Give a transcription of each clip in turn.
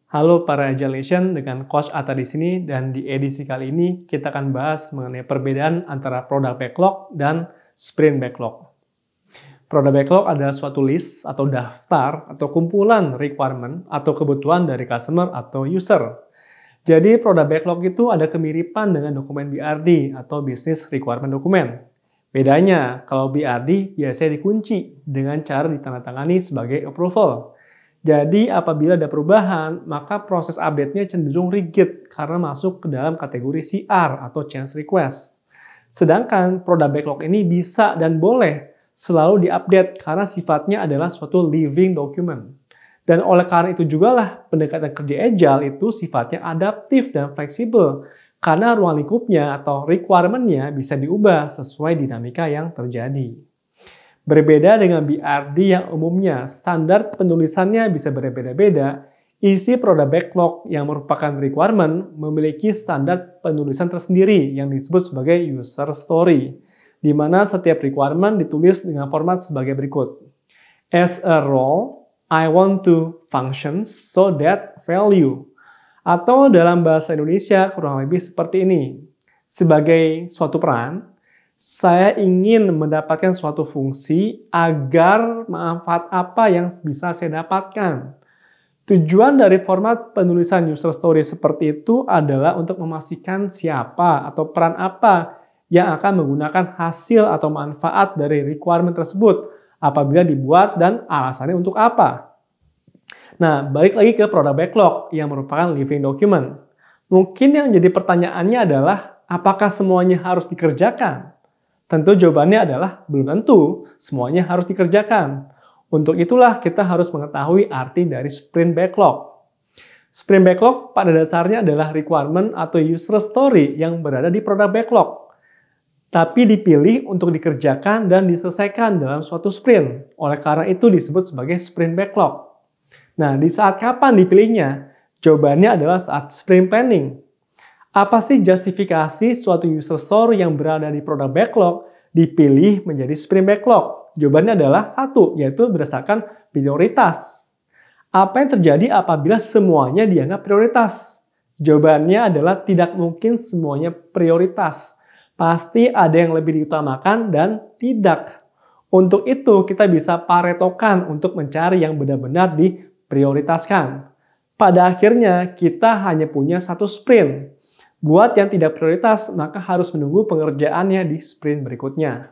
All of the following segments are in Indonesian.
Halo para Agile Nation, dengan Coach Atta di sini, dan di edisi kali ini kita akan bahas mengenai perbedaan antara product backlog dan sprint backlog. Product backlog adalah suatu list atau daftar atau kumpulan requirement atau kebutuhan dari customer atau user. Jadi product backlog itu ada kemiripan dengan dokumen BRD atau Business Requirement Document. Bedanya, kalau BRD biasanya dikunci dengan cara ditandatangani sebagai approval. Jadi apabila ada perubahan, maka proses update-nya cenderung rigid karena masuk ke dalam kategori CR atau change request. Sedangkan product backlog ini bisa dan boleh selalu diupdate karena sifatnya adalah suatu living document. Dan oleh karena itu juga lah pendekatan kerja agile itu sifatnya adaptif dan fleksibel karena ruang lingkupnya atau requirement-nya bisa diubah sesuai dinamika yang terjadi. Berbeda dengan BRD yang umumnya standar penulisannya bisa berbeda-beda, isi product backlog yang merupakan requirement memiliki standar penulisan tersendiri yang disebut sebagai user story, di mana setiap requirement ditulis dengan format sebagai berikut. As a role, I want to function so that value. Atau dalam bahasa Indonesia kurang lebih seperti ini. Sebagai suatu peran, saya ingin mendapatkan suatu fungsi agar manfaat apa yang bisa saya dapatkan. Tujuan dari format penulisan user story seperti itu adalah untuk memastikan siapa atau peran apa yang akan menggunakan hasil atau manfaat dari requirement tersebut apabila dibuat dan alasannya untuk apa. Nah, balik lagi ke product backlog yang merupakan living document. Mungkin yang jadi pertanyaannya adalah apakah semuanya harus dikerjakan? Tentu jawabannya adalah belum tentu semuanya harus dikerjakan. Untuk itulah kita harus mengetahui arti dari sprint backlog. Sprint backlog pada dasarnya adalah requirement atau user story yang berada di product backlog. Tapi dipilih untuk dikerjakan dan diselesaikan dalam suatu sprint. Oleh karena itu disebut sebagai sprint backlog. Nah, di saat kapan dipilihnya? Jawabannya adalah saat sprint planning. Apa sih justifikasi suatu user story yang berada di product backlog dipilih menjadi sprint backlog? Jawabannya adalah satu, yaitu berdasarkan prioritas. Apa yang terjadi apabila semuanya dianggap prioritas? Jawabannya adalah tidak mungkin semuanya prioritas. Pasti ada yang lebih diutamakan dan tidak. Untuk itu kita bisa paretokan untuk mencari yang benar-benar diprioritaskan. Pada akhirnya kita hanya punya satu sprint. Buat yang tidak prioritas, maka harus menunggu pengerjaannya di sprint berikutnya.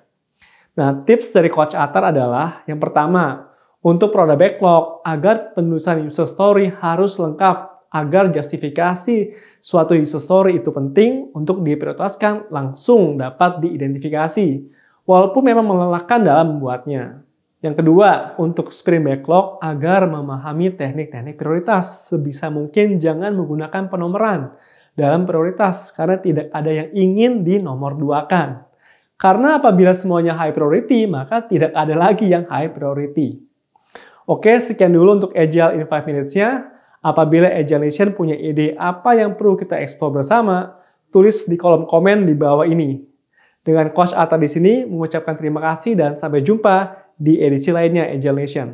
Nah, tips dari Coach Atta adalah, yang pertama, untuk product backlog, agar penulisan user story harus lengkap, agar justifikasi suatu user story itu penting untuk diprioritaskan langsung dapat diidentifikasi, walaupun memang melelahkan dalam membuatnya. Yang kedua, untuk sprint backlog, agar memahami teknik-teknik prioritas, sebisa mungkin jangan menggunakan penomoran dalam prioritas, karena tidak ada yang ingin dinomor duakan. Karena apabila semuanya high priority, maka tidak ada lagi yang high priority. Oke, sekian dulu untuk Agile in 5 Minutes-nya. Apabila Agile Nation punya ide apa yang perlu kita eksplor bersama, tulis di kolom komen di bawah ini. Dengan Coach Atta di sini, mengucapkan terima kasih dan sampai jumpa di edisi lainnya Agile Nation.